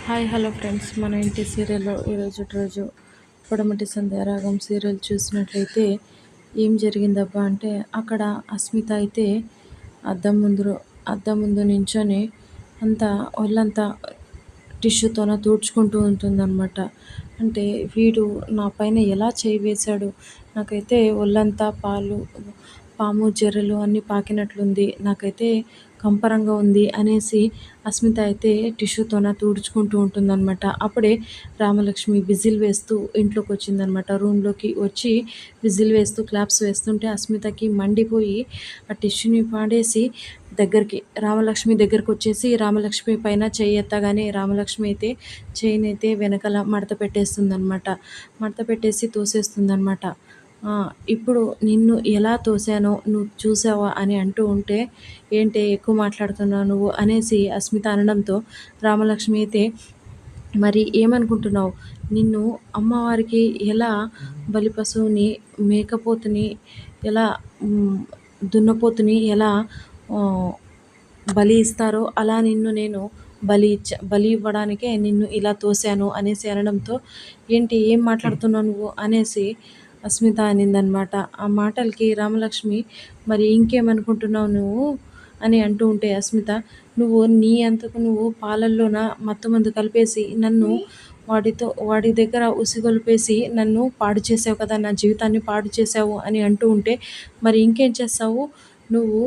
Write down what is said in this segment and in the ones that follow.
Hi hello friends, మన ఇంటి సీరియల్లో రోజు పొడమటి సంధ్యారాగం సీరియల్ చూసినట్లయితే ఏం జరిగిందబ్బా అంటే అక్కడ అస్మిత అయితే అద్దం ముందు అద్దం ముందు నించొని అంతా ఒళ్ళంతా టిష్యూతోన తుడుచుకుంటూ ఉంటుందన్నమాట. అంటే వీడు నా పైన ఎలా చేయి వేశాడు, నాకైతే ఒళ్ళంతా పాము జెర్రెలు అన్నీ పాకినట్లుంది, నాకైతే కంపరంగా ఉంది అనేసి అస్మిత అయితే టిష్యూతోన తుడుచుకుంటూ ఉంటుందన్నమాట. అప్పుడే రామలక్ష్మి విజిల్ వేస్తూ ఇంట్లోకి వచ్చిందనమాట. రూమ్లోకి వచ్చి విజిల్ వేస్తూ క్లాప్స్ వేస్తుంటే అస్మితకి మండిపోయి ఆ టిష్యూని పాడేసి రామలక్ష్మి దగ్గరకు వచ్చేసి రామలక్ష్మి పైన చెయ్యి ఎత్తగానే రామలక్ష్మి అయితే చెయ్యినైతే వెనకాల మడత పెట్టేస్తుందనమాట. మడత పెట్టేసి తోసేస్తుందనమాట. ఇప్పుడు నిన్ను ఎలా తోసానో నువ్వు చూసావా అని అంటూ ఉంటే, ఏంటే ఎక్కువ మాట్లాడుతున్నావు నువ్వు అనేసి అస్మిత అనడంతో రామలక్ష్మి అయితే, మరి ఏమనుకుంటున్నావు, నిన్ను అమ్మవారికి ఎలా బలిపశువుని మేకపోతుని ఎలా దున్నపోతుని ఎలా బలి ఇస్తారో అలా నిన్ను నేను బలి ఇవ్వడానికే నిన్ను ఇలా తోశాను అనేసి అనడంతో, ఏంటి ఏం మాట్లాడుతున్నావు నువ్వు అనేసి అస్మిత అనిందనమాట. ఆ మాటలకి రామలక్ష్మి, మరి ఇంకేమనుకుంటున్నావు నువ్వు అని అంటూ ఉంటే అస్మిత, నువ్వు నీ అంతకు నువ్వు పాలల్లోన మత్తుమందు కలిపేసి నన్ను వాడి దగ్గర ఉసిగొలిపేసి నన్ను పాడు చేసావు కదా, నా జీవితాన్ని పాడు చేసావు అని అంటూ ఉంటే, మరి ఇంకేం చేస్తావు నువ్వు,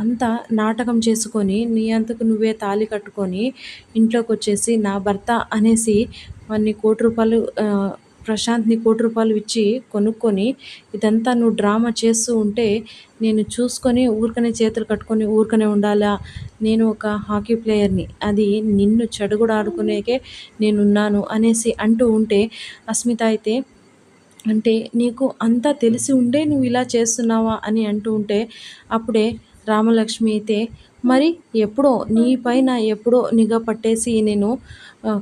అంతా నాటకం చేసుకొని నీ అంతకు నువ్వే తాళి కట్టుకొని ఇంట్లోకి వచ్చేసి నా భర్త అనేసి వాడిని ప్రశాంత్ని ₹1,00,00,000 ఇచ్చి కొనుక్కొని ఇదంతా నువ్వు డ్రామా చేస్తూ ఉంటే నేను చూసుకొని ఊరికనే చేతులు కట్టుకొని ఊరికనే ఉండాలా? నేను ఒక హాకీ ప్లేయర్‌ని. అది నిన్ను చెడగొడాడుకునేకే నేనున్నాను అనేసి అంటూ ఉంటే అస్మిత అయితే, అంటే నీకు అంతా తెలిసి ఉండే నువ్వు ఇలా చేస్తున్నావా అని అంటూ ఉంటే అప్పుడే రామలక్ష్మి అయితే, మరి ఎప్పుడో నీ పైన ఎప్పుడో నిఘా పట్టేసి నేను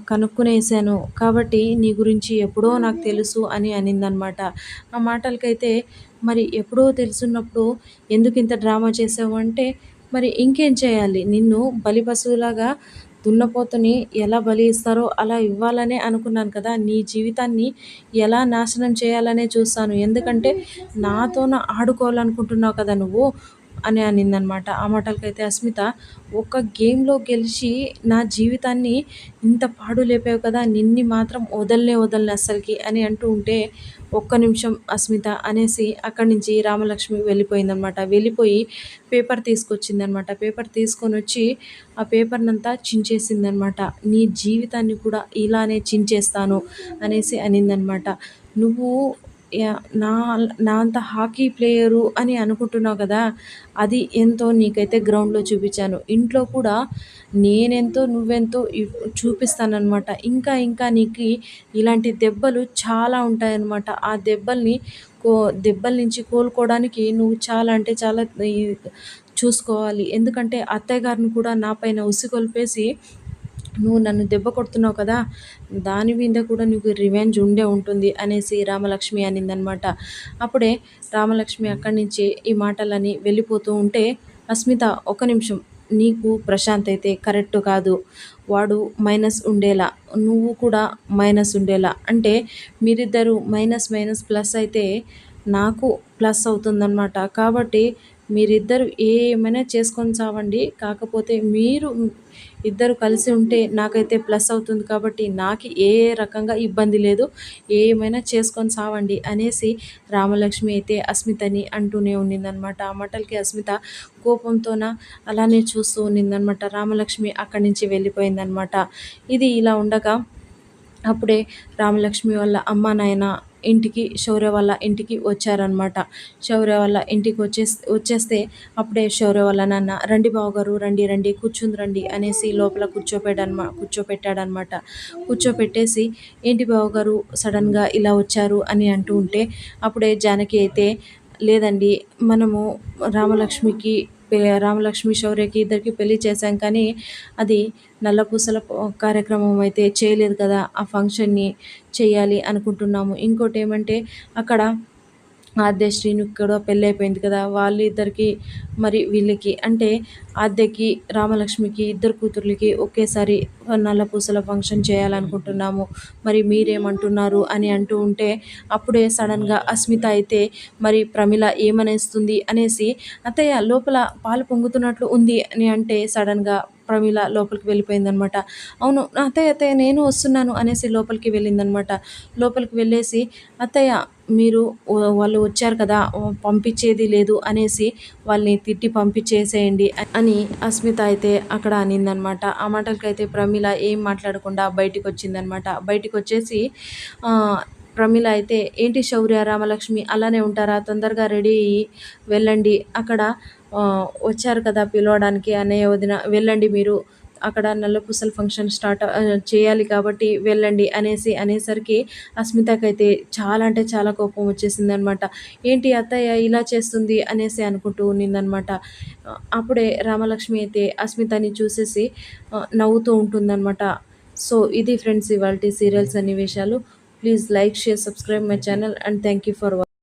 కనుక్కునేసాను కాబట్టి నీ గురించి ఎప్పుడో నాకు తెలుసు అని అనిందనమాట. ఆ మాటలకైతే, మరి ఎప్పుడో తెలుసున్నప్పుడు ఎందుకు ఇంత డ్రామా చేసావు అంటే, మరి ఇంకేం చేయాలి, నిన్ను బలి పశువులాగా దున్నపోతుని ఎలా బలి ఇస్తారో అలా ఇవ్వాలనే అనుకున్నాను కదా, నీ జీవితాన్ని ఎలా నాశనం చేయాలనే చూస్తాను, ఎందుకంటే నాతోన ఆడుకోవాలనుకుంటున్నావు కదా నువ్వు అని అనిందనమాట. ఆ మాటలకైతే అస్మిత, ఒక గేమ్‌లో గెలిచి నా జీవితాన్ని ఇంత పాడు లేపావు కదా, నిన్ని మాత్రం వదలనే అస్సలకి అని అంటూ ఉంటే, ఒక్క నిమిషం అస్మిత అనేసి అక్కడి నుంచి రామలక్ష్మి వెళ్ళిపోయిందనమాట. వెళ్ళిపోయి పేపర్ తీసుకొచ్చిందనమాట. పేపర్ తీసుకొనొచ్చి ఆ పేపర్‌నంతా చించేసిందనమాట. నీ జీవితాన్ని కూడా ఇలానే చించేస్తాను అనేసి అనిందనమాట. నువ్వు నా నా అంత హాకీ ప్లేయరు అని అనుకుంటున్నావు కదా, అది ఎంతో నీకైతే గ్రౌండ్‌లో చూపించాను. ఇంట్లో కూడా నేనెంతో నువ్వెంతో చూపిస్తాననమాట. ఇంకా ఇంకా నీకు ఇలాంటి దెబ్బలు చాలా ఉంటాయన్నమాట. ఆ దెబ్బల నుంచి కోలుకోవడానికి నువ్వు చాలా అంటే చాలా చూసుకోవాలి. ఎందుకంటే అత్తయ్య గారిని కూడా నా పైన ఉసిగొల్పేసి నువ్వు నన్ను దెబ్బ కొడుతున్నావు కదా, దాని మీద కూడా నీకు రివెంజ్ ఉండే ఉంటుంది అనేసి రామలక్ష్మి అనిందనమాట. అప్పుడే రామలక్ష్మి అక్కడి నుంచి ఈ మాటలని వెళ్ళిపోతూ ఉంటే, అస్మిత ఒక్క నిమిషం, నీకు ప్రశాంత్ అయితే కరెక్ట్ కాదు, వాడు మైనస్ ఉండేలా నువ్వు కూడా మైనస్ ఉండేలా, అంటే మీరిద్దరు మైనస్ మైనస్ ప్లస్ అయితే నాకు ప్లస్ అవుతుందన్నమాట. కాబట్టి మీరిద్దరు ఏమైనా చేసుకొని చావండి, కాకపోతే మీరు ఇద్దరు కలిసి ఉంటే నాకైతే ప్లస్ అవుతుంది కాబట్టి నాకు ఏ రకంగా ఇబ్బంది లేదు, ఏమైనా చేసుకొని చావండి అనేసి రామలక్ష్మి అయితే అస్మితని అంటూనే ఉన్నిందనమాట. ఆ మాటలకి అస్మిత కోపంతోన అలానే చూస్తూ ఉన్నిందనమాట. రామలక్ష్మి అక్కడి నుంచి వెళ్ళిపోయిందనమాట. ఇది ఇలా ఉండగా అప్పుడే రామలక్ష్మి వాళ్ళ అమ్మ నాయన శౌర్య వాళ్ళ ఇంటికి వచ్చారనమాట. శౌర్య వాళ్ళ ఇంటికి వచ్చేస్తే అప్పుడే శౌర్య వాళ్ళ నాన్న, రండి బావగారు, రండి రండి కూర్చుంది రండి అనేసి లోపల కూర్చోపెట్టాడనమాట. కూర్చోపెట్టేసి, ఏంటి బావగారు సడన్గా ఇలా వచ్చారు అని అంటూ ఉంటే అప్పుడే జానకి అయితే, లేదండి, మనము రామలక్ష్మికి రామలక్ష్మి శౌర్యకి ఇద్దరికి పెళ్లి చేశాం కానీ అది నల్లపూసల కార్యక్రమం అయితే చేయలేదు కదా, ఆ ఫంక్షన్ని చేయాలి అనుకుంటున్నాము. ఇంకోటి ఏమంటే అక్కడ ఆద్య శ్రీనుకి కూడా పెళ్ళైపోయింది కదా! వాళ్ళిద్దరికీ మరి వీళ్ళకి అంటే ఆద్యకి, రామలక్ష్మికి ఇద్దరు కూతుర్లకి ఒకేసారి నల్లపూసల ఫంక్షన్ చేయాలనుకుంటున్నాము. మరి మీరేమంటున్నారు అని అంటూ ఉంటే అప్పుడే సడన్‌గా అస్మిత అయితే మరి ప్రమిళ ఏమనేస్తుంది అనేసి అత్తయ్య లోపల పాలు పొంగుతున్నట్లు ఉంది అని అంటే సడన్‌గా ప్రమీల లోపలికి వెళ్ళిపోయిందనమాట. అవును అత్తయ్య అత్తయ్య నేను వస్తున్నాను అనేసి లోపలికి వెళ్ళిందనమాట. లోపలికి వెళ్ళేసి అత్తయ్య మీరు వాళ్ళు వచ్చారు కదా! పంపించేది లేదు అనేసి వాళ్ళని తిట్టి పంపించేసేయండి అని అస్మిత అయితే అక్కడ అనిందనమాట. ఆ మాటలకైతే ప్రమీల ఏం మాట్లాడకుండా బయటికొచ్చిందనమాట. బయటికొచ్చేసి ప్రమీల అయితే ఏంటి శౌర్య, రామలక్ష్మి అలానే ఉంటారా? తొందరగా రెడీ అయ్యి వెళ్ళండి. అక్కడ వచ్చారు కదా పిలవడానికి అన్నయ్య, వదిన వెళ్ళండి మీరు. అక్కడ నల్లపూసల ఫంక్షన్ స్టార్ట్ చేయాలి కాబట్టి వెళ్ళండి అనేసరికి అస్మితకైతే చాలా అంటే చాలా కోపం వచ్చేసిందనమాట. ఏంటి అత్తయ్య ఇలా చేస్తుంది అనేసి అనుకుంటూ ఉన్నిందనమాట. అప్పుడే రామలక్ష్మి అయితే అస్మితని చూసేసి నవ్వుతూ ఉంటుందనమాట. సో ఇది ఫ్రెండ్స్ ఇవాల్టి సీరియల్ సన్నివేశాలు. Please like, share, subscribe my channel and thank you for